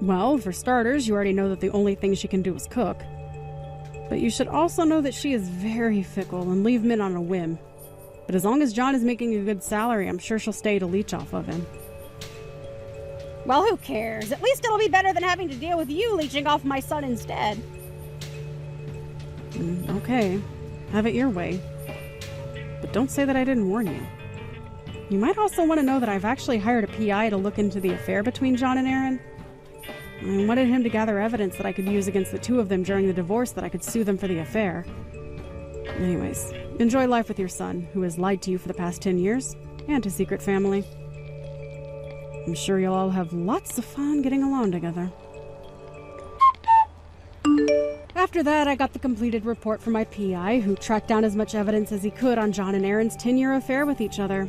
Well, for starters, you already know that the only thing she can do is cook. But you should also know that she is very fickle and leave men on a whim. But as long as John is making a good salary, I'm sure she'll stay to leech off of him. Well, who cares? At least it'll be better than having to deal with you leeching off my son instead. Okay, have it your way. But don't say that I didn't warn you. You might also want to know that I've actually hired a PI to look into the affair between John and Aaron. I wanted him to gather evidence that I could use against the two of them during the divorce that I could sue them for the affair. Anyways, enjoy life with your son, who has lied to you for the past 10 years, and his secret family. I'm sure you'll all have lots of fun getting along together. After that, I got the completed report from my PI, who tracked down as much evidence as he could on John and Aaron's 10-year affair with each other.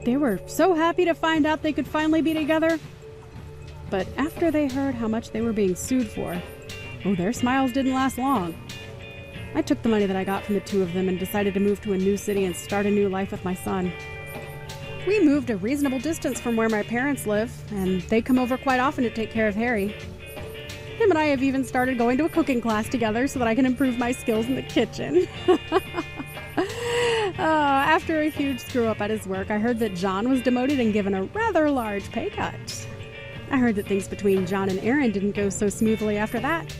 They were so happy to find out they could finally be together. But after they heard how much they were being sued for, their smiles didn't last long. I took the money that I got from the two of them and decided to move to a new city and start a new life with my son. We moved a reasonable distance from where my parents live, and they come over quite often to take care of Harry. Him and I have even started going to a cooking class together so that I can improve my skills in the kitchen. After a huge screw-up at his work, I heard that John was demoted and given a rather large pay cut. I heard that things between John and Aaron didn't go so smoothly after that,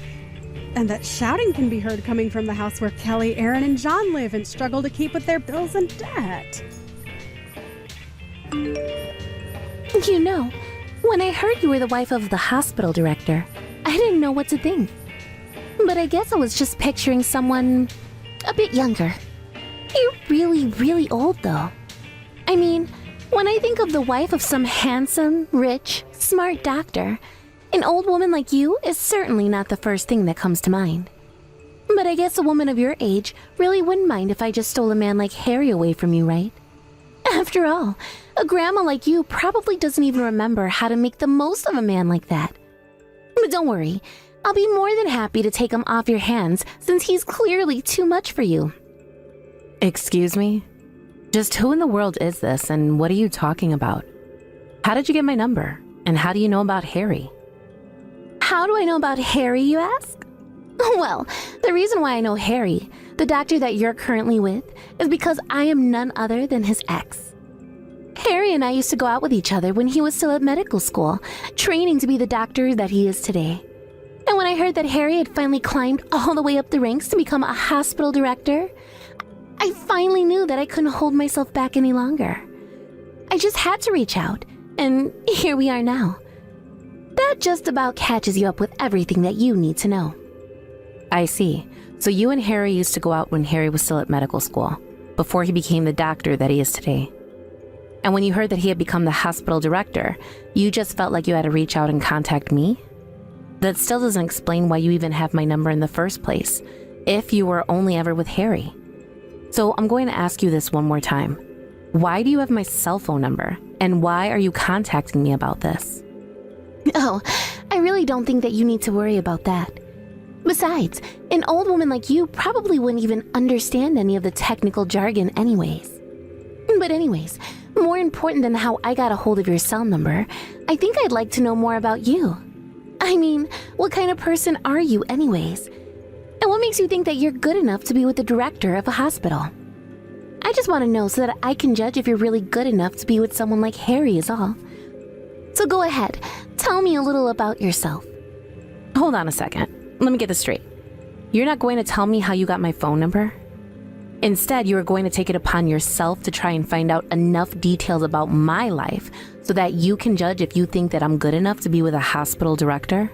and that shouting can be heard coming from the house where Kelly, Aaron, and John live and struggle to keep with their bills and debt. You know, when I heard you were the wife of the hospital director, I didn't know what to think. But I guess I was just picturing someone a bit younger. You're really, really old, though. I mean, when I think of the wife of some handsome, rich, smart doctor, an old woman like you is certainly not the first thing that comes to mind. But I guess a woman of your age really wouldn't mind if I just stole a man like Harry away from you, right? After all, a grandma like you probably doesn't even remember how to make the most of a man like that. But don't worry, I'll be more than happy to take him off your hands since he's clearly too much for you. Excuse me? Just who in the world is this, and what are you talking about? How did you get my number, and how do you know about Harry? How do I know about Harry, you ask? Well, the reason why I know Harry, the doctor that you're currently with, is because I am none other than his ex. Harry and I used to go out with each other when he was still at medical school, training to be the doctor that he is today. And when I heard that Harry had finally climbed all the way up the ranks to become a hospital director, I finally knew that I couldn't hold myself back any longer. I just had to reach out, and here we are now. That just about catches you up with everything that you need to know. I see. So you and Harry used to go out when Harry was still at medical school, before he became the doctor that he is today. And when you heard that he had become the hospital director, you just felt like you had to reach out and contact me? That still doesn't explain why you even have my number in the first place, if you were only ever with Harry. So I'm going to ask you this one more time. Why do you have my cell phone number? And why are you contacting me about this? Oh, I really don't think that you need to worry about that. Besides, an old woman like you probably wouldn't even understand any of the technical jargon anyways. But anyways, more important than how I got a hold of your cell number, I think I'd like to know more about you. I mean, what kind of person are you anyways? And what makes you think that you're good enough to be with the director of a hospital? I just want to know so that I can judge if you're really good enough to be with someone like Harry is all. So go ahead, tell me a little about yourself. Hold on a second. Let me get this straight. You're not going to tell me how you got my phone number? Instead, you are going to take it upon yourself to try and find out enough details about my life so that you can judge if you think that I'm good enough to be with a hospital director?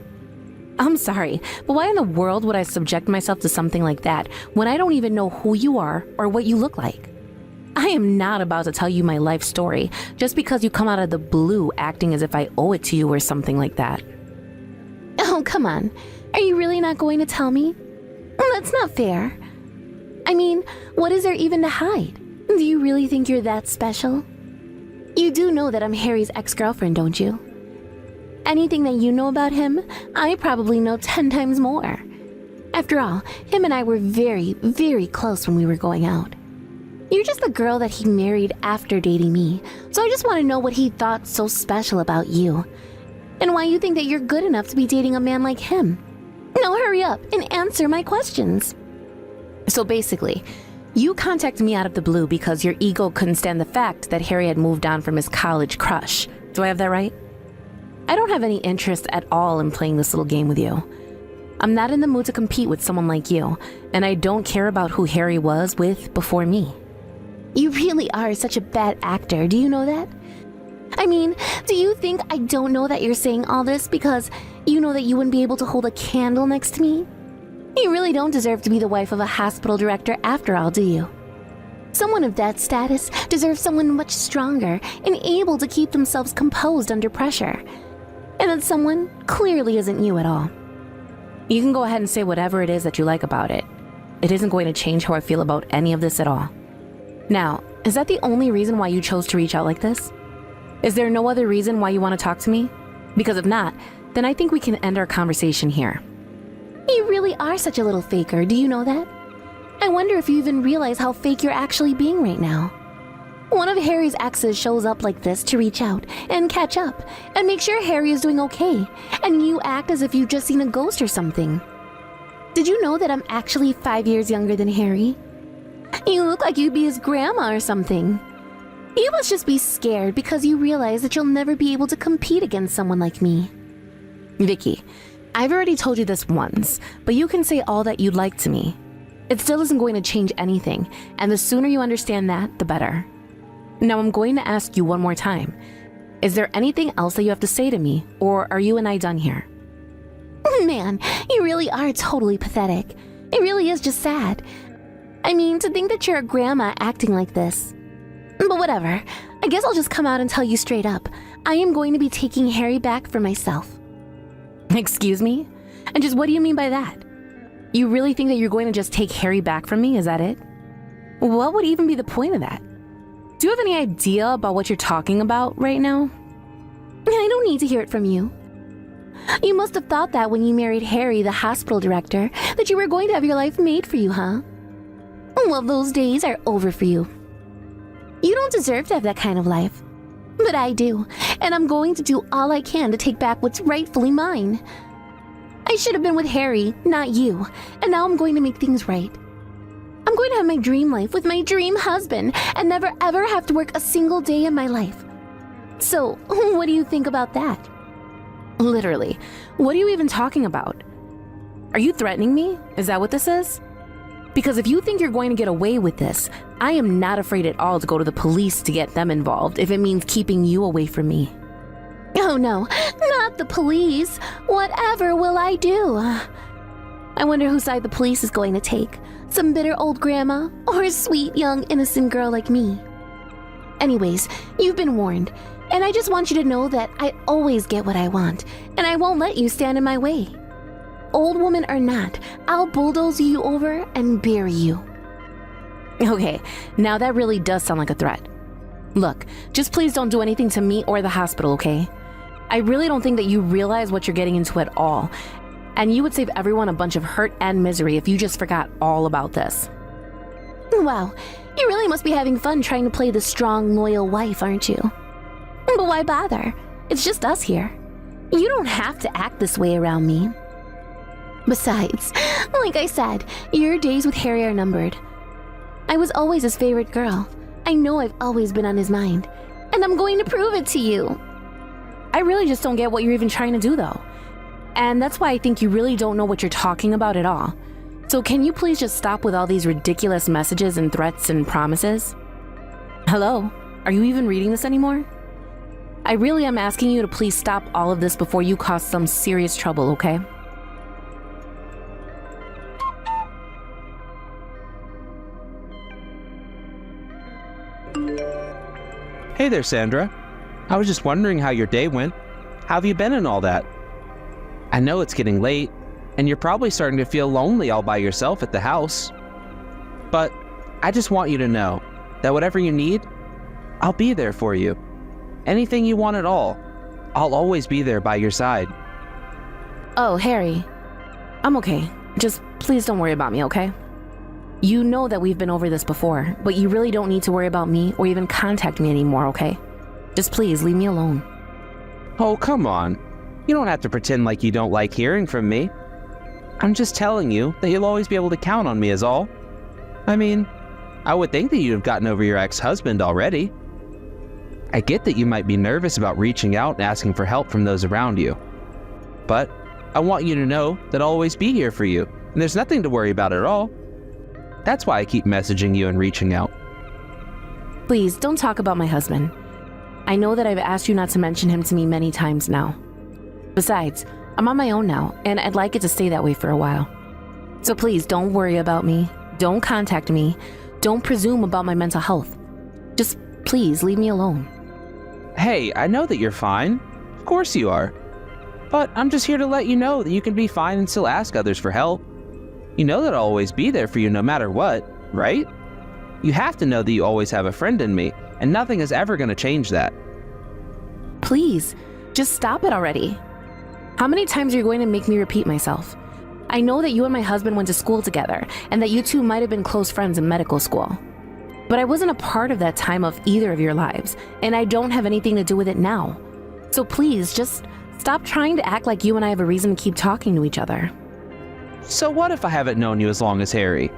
I'm sorry, but why in the world would I subject myself to something like that when I don't even know who you are or what you look like? I am not about to tell you my life story just because you come out of the blue acting as if I owe it to you or something like that. Oh, come on. Are you really not going to tell me? That's not fair. I mean, what is there even to hide? Do you really think you're that special? You do know that I'm Harry's ex-girlfriend, don't you? Anything that you know about him, I probably know 10 times more. After all, him and I were very, very close when we were going out. You're just the girl that he married after dating me, so I just want to know what he thought so special about you. and why you think that you're good enough to be dating a man like him. Now hurry up and answer my questions. So basically, you contacted me out of the blue because your ego couldn't stand the fact that Harry had moved on from his college crush. Do I have that right? I don't have any interest at all in playing this little game with you. I'm not in the mood to compete with someone like you, and I don't care about who Harry was with before me. You really are such a bad actor, do you know that? I mean, do you think I don't know that you're saying all this because you know that you wouldn't be able to hold a candle next to me? You really don't deserve to be the wife of a hospital director after all, do you? Someone of that status deserves someone much stronger and able to keep themselves composed under pressure. And that someone clearly isn't you at all. You can go ahead and say whatever it is that you like about it. It isn't going to change how I feel about any of this at all. Now, is that the only reason why you chose to reach out like this? Is there no other reason why you want to talk to me? Because if not, then I think we can end our conversation here. You really are such a little faker, do you know that? I wonder if you even realize how fake you're actually being right now. One of Harry's exes shows up like this to reach out and catch up and make sure Harry is doing okay, and you act as if you've just seen a ghost or something. Did you know that I'm actually 5 years younger than Harry? You look like you'd be his grandma or something. You must just be scared because you realize that you'll never be able to compete against someone like me. Vicky, I've already told you this once, but you can say all that you'd like to me. It still isn't going to change anything, and the sooner you understand that, the better. Now I'm going to ask you one more time. Is there anything else that you have to say to me, or are you and I done here? Man, you really are totally pathetic. It really is just sad. I mean, to think that you're a grandma acting like this. But whatever, I guess I'll just come out and tell you straight up. I am going to be taking Harry back for myself. Excuse me? And just what do you mean by that? You really think that you're going to just take Harry back from me, is that it? What would even be the point of that? Do you have any idea about what you're talking about right now? I don't need to hear it from you. You must have thought that when you married Harry, the hospital director, that you were going to have your life made for you, huh? Well, those days are over for you. You don't deserve to have that kind of life. But I do, and I'm going to do all I can to take back what's rightfully mine. I should have been with Harry, not you, and now I'm going to make things right. I'm going to have my dream life with my dream husband and never ever have to work a single day in my life. So, what do you think about that? Literally, what are you even talking about? Are you threatening me? Is that what this is? Because if you think you're going to get away with this, I am not afraid at all to go to the police to get them involved if it means keeping you away from me. Oh no, not the police. Whatever will I do? I wonder whose side the police is going to take. Some bitter old grandma or a sweet young innocent girl like me. Anyways, you've been warned, and I just want you to know that I always get what I want, and I won't let you stand in my way. Old woman or not, I'll bulldoze you over and bury you. Okay, now that really does sound like a threat. Look, just please don't do anything to me or the hospital, okay? I really don't think that you realize what you're getting into at all, and you would save everyone a bunch of hurt and misery if you just forgot all about this. Wow, you really must be having fun trying to play the strong, loyal wife, aren't you? But why bother? It's just us here. You don't have to act this way around me. Besides, like I said, your days with Harry are numbered. I was always his favorite girl. I know I've always been on his mind, and I'm going to prove it to you. I really just don't get what you're even trying to do, though. And that's why I think you really don't know what you're talking about at all. So can you please just stop with all these ridiculous messages and threats and promises? Hello? Are you even reading this anymore? I really am asking you to please stop all of this before you cause some serious trouble, okay? Hey there, Sandra. I was just wondering how your day went. How have you been and all that? I know it's getting late, and you're probably starting to feel lonely all by yourself at the house. But I just want you to know that whatever you need, I'll be there for you. Anything you want at all, I'll always be there by your side. Oh, Harry. I'm okay. Just please don't worry about me, okay? You know that we've been over this before, but you really don't need to worry about me or even contact me anymore, okay? Just please leave me alone. Oh, come on. You don't have to pretend like you don't like hearing from me. I'm just telling you that you'll always be able to count on me is all. I mean, I would think that you'd have gotten over your ex-husband already. I get that you might be nervous about reaching out and asking for help from those around you. But I want you to know that I'll always be here for you, and there's nothing to worry about at all. That's why I keep messaging you and reaching out. Please, don't talk about my husband. I know that I've asked you not to mention him to me many times now. Besides, I'm on my own now, and I'd like it to stay that way for a while. So please, don't worry about me. Don't contact me. Don't presume about my mental health. Just please leave me alone. Hey, I know that you're fine. Of course you are. But I'm just here to let you know that you can be fine and still ask others for help. You know that I'll always be there for you no matter what, right? You have to know that you always have a friend in me, and nothing is ever going to change that. Please, just stop it already. How many times are you going to make me repeat myself? I know that you and my husband went to school together, and that you two might have been close friends in medical school. But I wasn't a part of that time of either of your lives, and I don't have anything to do with it now. So please, just stop trying to act like you and I have a reason to keep talking to each other. So what if I haven't known you as long as Harry?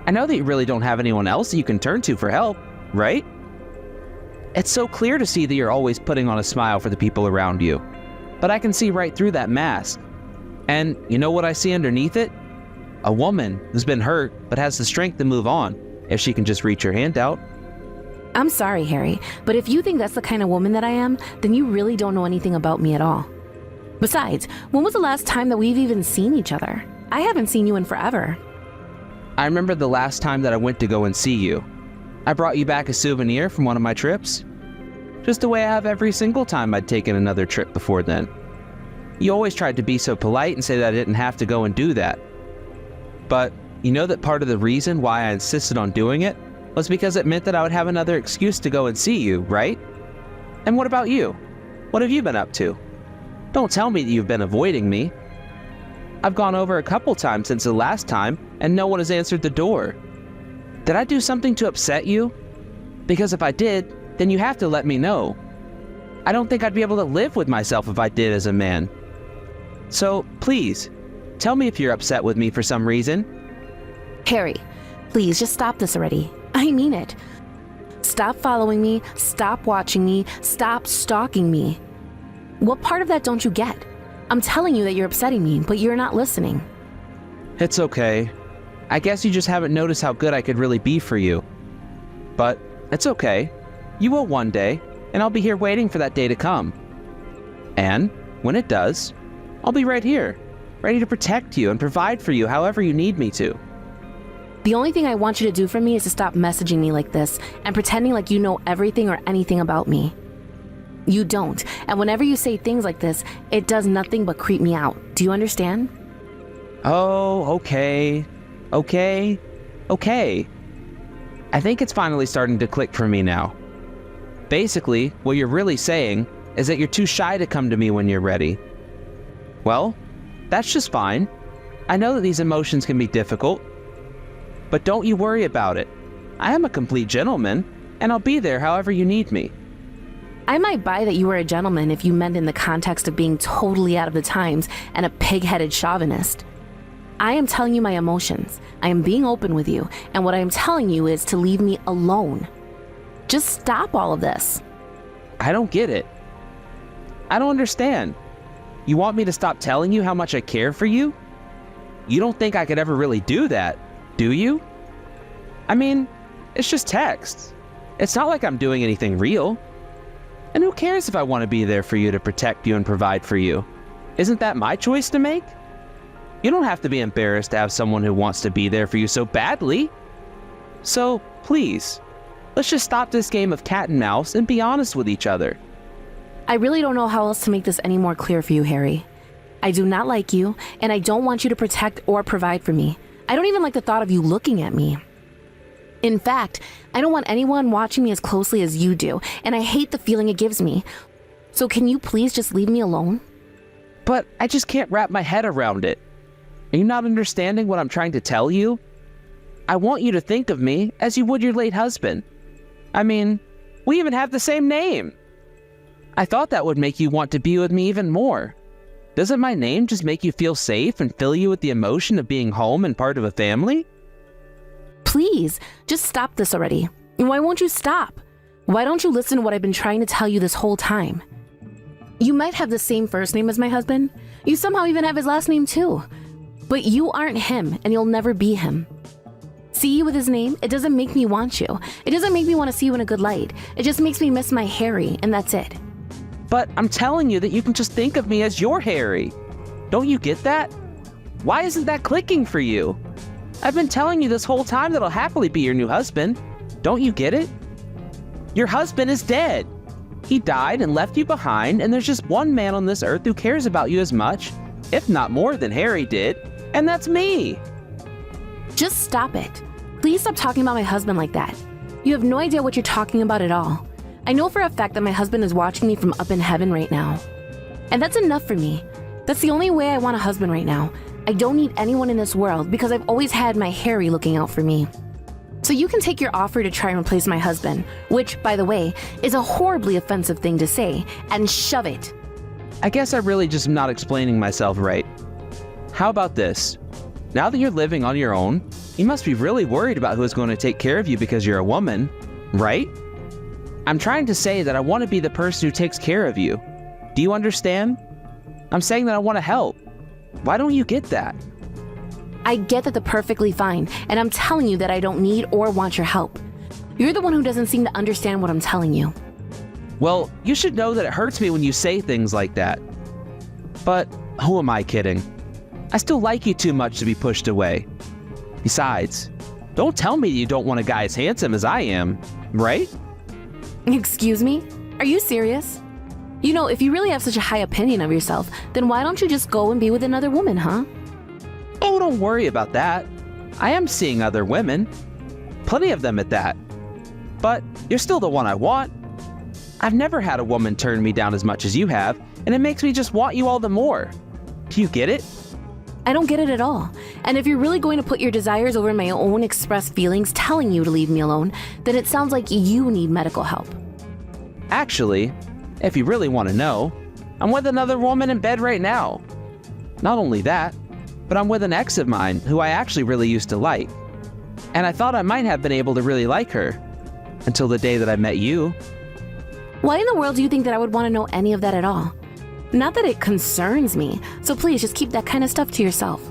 I know that you really don't have anyone else that you can turn to for help, right? It's so clear to see that you're always putting on a smile for the people around you. But I can see right through that mask. And you know what I see underneath it? A woman who's been hurt but has the strength to move on if she can just reach her hand out. I'm sorry, Harry, but if you think that's the kind of woman that I am, then you really don't know anything about me at all. Besides, when was the last time that we've even seen each other? I haven't seen you in forever. I remember the last time that I went to go and see you. I brought you back a souvenir from one of my trips. Just the way I have every single time I'd taken another trip before then. You always tried to be so polite and say that I didn't have to go and do that. But you know that part of the reason why I insisted on doing it was because it meant that I would have another excuse to go and see you, right? And what about you? What have you been up to? Don't tell me that you've been avoiding me. I've gone over a couple times since the last time, and no one has answered the door. Did I do something to upset you? Because if I did, then you have to let me know. I don't think I'd be able to live with myself if I did as a man. So, please, tell me if you're upset with me for some reason. Harry, please just stop this already. I mean it. Stop following me, stop watching me, stop stalking me. What part of that don't you get? I'm telling you that you're upsetting me, but you're not listening. It's okay. I guess you just haven't noticed how good I could really be for you. But it's okay. You will one day, and I'll be here waiting for that day to come. And when it does, I'll be right here, ready to protect you and provide for you however you need me to. The only thing I want you to do for me is to stop messaging me like this and pretending like you know everything or anything about me. You don't, and whenever you say things like this, it does nothing but creep me out. Do you understand? Oh, okay. Okay. I think it's finally starting to click for me now. Basically, what you're really saying is that you're too shy to come to me when you're ready. Well, that's just fine. I know that these emotions can be difficult. But don't you worry about it. I am a complete gentleman, and I'll be there however you need me. I might buy that you were a gentleman if you meant in the context of being totally out of the times and a pig-headed chauvinist. I am telling you my emotions. I am being open with you, and what I am telling you is to leave me alone. Just stop all of this. I don't get it. I don't understand. You want me to stop telling you how much I care for you? You don't think I could ever really do that, do you? I mean, it's just text. It's not like I'm doing anything real. And who cares if I want to be there for you to protect you and provide for you? Isn't that my choice to make? You don't have to be embarrassed to have someone who wants to be there for you so badly. So, please, let's just stop this game of cat and mouse and be honest with each other. I really don't know how else to make this any more clear for you, Harry. I do not like you, and I don't want you to protect or provide for me. I don't even like the thought of you looking at me. In fact, I don't want anyone watching me as closely as you do, and I hate the feeling it gives me. So can you please just leave me alone? But I just can't wrap my head around it. Are you not understanding what I'm trying to tell you? I want you to think of me as you would your late husband. I mean, we even have the same name. I thought that would make you want to be with me even more. Doesn't my name just make you feel safe and fill you with the emotion of being home and part of a family? Please, just stop this already. Why won't you stop? Why don't you listen to what I've been trying to tell you this whole time? You might have the same first name as my husband. You somehow even have his last name too. But you aren't him, and you'll never be him. See you with his name, it doesn't make me want you. It doesn't make me want to see you in a good light. It just makes me miss my Harry, and that's it. But I'm telling you that you can just think of me as your Harry. Don't you get that? Why isn't that clicking for you? I've been telling you this whole time that I'll happily be your new husband. Don't you get it? Your husband is dead. He died and left you behind, and there's just one man on this earth who cares about you as much, if not more than Harry did, and that's me. Just stop it. Please stop talking about my husband like that. You have no idea what you're talking about at all. I know for a fact that my husband is watching me from up in heaven right now. And that's enough for me. That's the only way I want a husband right now. I don't need anyone in this world because I've always had my Harry looking out for me. So you can take your offer to try and replace my husband, which, by the way, is a horribly offensive thing to say, and shove it. I guess I really just am not explaining myself right. How about this? Now that you're living on your own, you must be really worried about who is going to take care of you because you're a woman, right? I'm trying to say that I want to be the person who takes care of you. Do you understand? I'm saying that I want to help. Why don't you get that? I get that they're perfectly fine, and I'm telling you that I don't need or want your help. You're the one who doesn't seem to understand what I'm telling you. Well, you should know that it hurts me when you say things like that. But who am I kidding? I still like you too much to be pushed away. Besides, don't tell me you don't want a guy as handsome as I am, right? Excuse me? Are you serious? You know, if you really have such a high opinion of yourself, then why don't you just go and be with another woman, huh? Oh, don't worry about that. I am seeing other women. Plenty of them at that. But you're still the one I want. I've never had a woman turn me down as much as you have, and it makes me just want you all the more. Do you get it? I don't get it at all. And if you're really going to put your desires over my own expressed feelings telling you to leave me alone, then it sounds like you need medical help. Actually, if you really want to know, I'm with another woman in bed right now. Not only that, but I'm with an ex of mine who I actually really used to like. And I thought I might have been able to really like her until the day that I met you. Why in the world do you think that I would want to know any of that at all? Not that it concerns me, so please just keep that kind of stuff to yourself.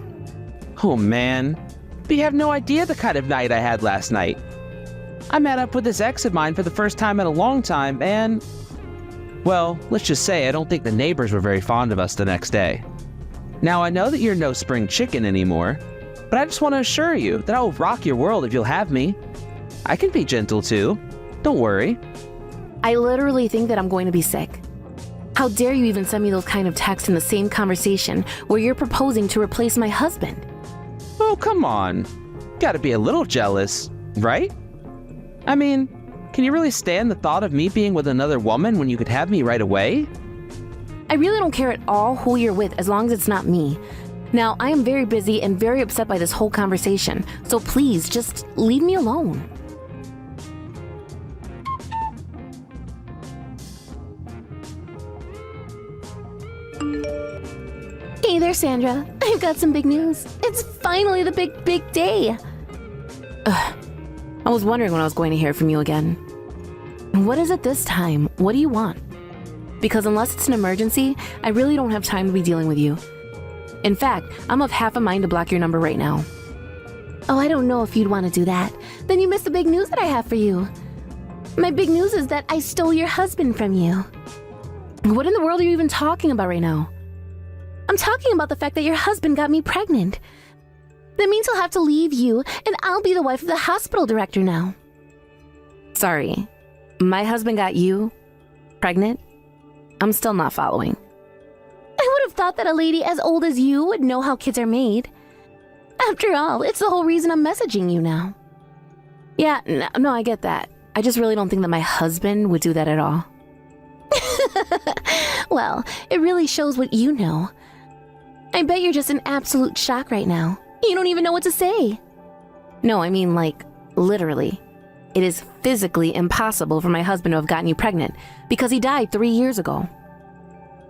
Oh man, but you have no idea the kind of night I had last night. I met up with this ex of mine for the first time in a long time and, well, let's just say I don't think the neighbors were very fond of us the next day. Now I know that you're no spring chicken anymore, but I just want to assure you that I will rock your world if you'll have me. I can be gentle too, don't worry. I literally think that I'm going to be sick. How dare you even send me those kind of texts in the same conversation where you're proposing to replace my husband? Oh, come on. Gotta be a little jealous, right? I mean, can you really stand the thought of me being with another woman when you could have me right away? I really don't care at all who you're with as long as it's not me. Now, I am very busy and very upset by this whole conversation, so please just leave me alone. Hey there, Sandra. I've got some big news. It's finally the big day. Ugh. I was wondering when I was going to hear from you again. What is it this time? What do you want? Because unless it's an emergency, I really don't have time to be dealing with you. In fact, I'm of half a mind to block your number right now. Oh, I don't know if you'd want to do that. Then you missed the big news that I have for you. My big news is that I stole your husband from you. What in the world are you even talking about right now? I'm talking about the fact that your husband got me pregnant. That means he'll have to leave you, and I'll be the wife of the hospital director now. Sorry, my husband got you pregnant? I'm still not following. I would have thought that a lady as old as you would know how kids are made. After all, it's the whole reason I'm messaging you now. Yeah, no, I get that. I just really don't think that my husband would do that at all. Well, it really shows what you know. I bet you're just in absolute shock right now. You don't even know what to say. No, I mean, like, literally. It is physically impossible for my husband to have gotten you pregnant because he died 3 years ago.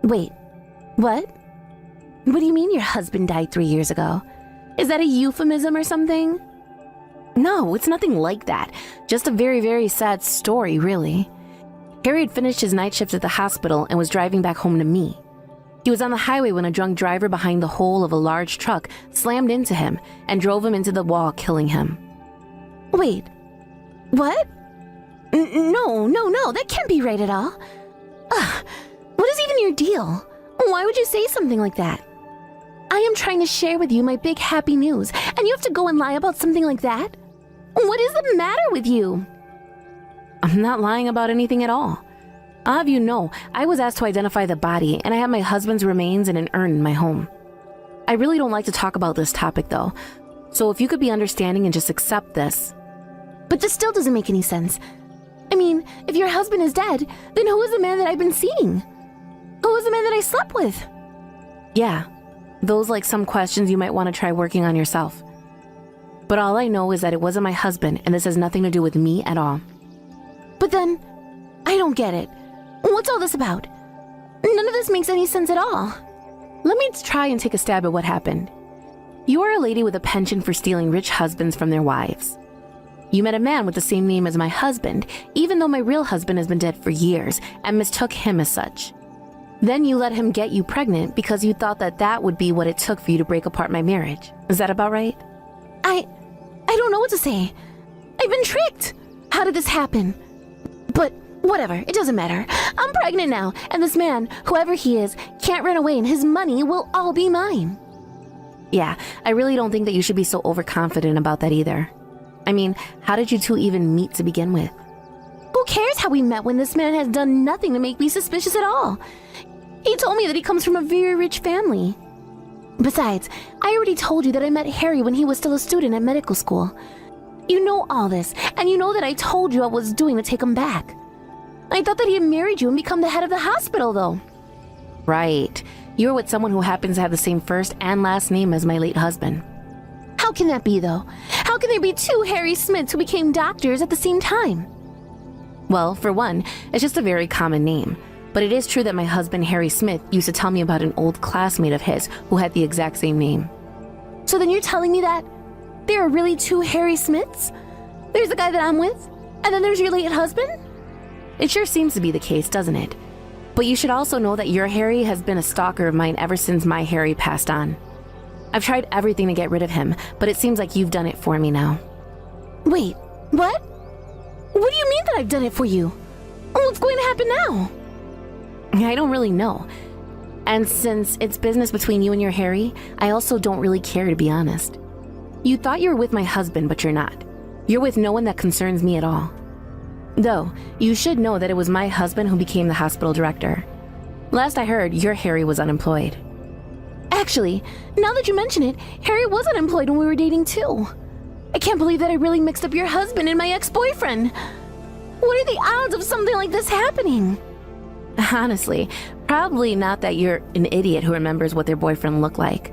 Wait, what? What do you mean your husband died 3 years ago? Is that a euphemism or something? No, it's nothing like that. Just a very, very sad story, really. Harry had finished his night shift at the hospital and was driving back home to me. He was on the highway when a drunk driver behind the whole of a large truck slammed into him and drove him into the wall, killing him. Wait, what? No, that can't be right at all. Ugh, what is even your deal? Why would you say something like that? I am trying to share with you my big happy news, and you have to go and lie about something like that? What is the matter with you? I'm not lying about anything at all. I'll have you know, I was asked to identify the body, and I have my husband's remains in an urn in my home. I really don't like to talk about this topic, though, so if you could be understanding and just accept this. But this still doesn't make any sense. I mean, if your husband is dead, then who is the man that I've been seeing? Who is the man that I slept with? Yeah, those like some questions you might want to try working on yourself. But all I know is that it wasn't my husband, and this has nothing to do with me at all. But then, I don't get it. What's all this about? None of this makes any sense at all. Let me try and take a stab at what happened. You are a lady with a penchant for stealing rich husbands from their wives. You met a man with the same name as my husband, even though my real husband has been dead for years, and mistook him as such. Then you let him get you pregnant because you thought that that would be what it took for you to break apart my marriage. Is that about right? I don't know what to say. I've been tricked. How did this happen? But whatever, it doesn't matter. I'm pregnant now, and this man, whoever he is, can't run away and his money will all be mine. Yeah, I really don't think that you should be so overconfident about that either. I mean, how did you two even meet to begin with? Who cares how we met when this man has done nothing to make me suspicious at all? He told me that he comes from a very rich family. Besides, I already told you that I met Harry when he was still a student at medical school. You know all this, and you know that I told you I was doing to take him back. I thought that he had married you and become the head of the hospital, though. Right. You're with someone who happens to have the same first and last name as my late husband. How can that be, though? How can there be two Harry Smiths who became doctors at the same time? Well, for one, it's just a very common name. But it is true that my husband, Harry Smith, used to tell me about an old classmate of his who had the exact same name. So then you're telling me that there are really two Harry Smiths? There's the guy that I'm with, and then there's your late husband? It sure seems to be the case, doesn't it? But you should also know that your Harry has been a stalker of mine ever since my Harry passed on. I've tried everything to get rid of him, but it seems like you've done it for me now. Wait, what? What do you mean that I've done it for you? What's going to happen now? I don't really know. And since it's business between you and your Harry, I also don't really care, to be honest. You thought you were with my husband, but you're not. You're with no one that concerns me at all. Though, you should know that it was my husband who became the hospital director. Last I heard, your Harry was unemployed. Actually, now that you mention it, Harry was unemployed when we were dating too. I can't believe that I really mixed up your husband and my ex-boyfriend. What are the odds of something like this happening? Honestly, probably not that you're an idiot who remembers what their boyfriend looked like.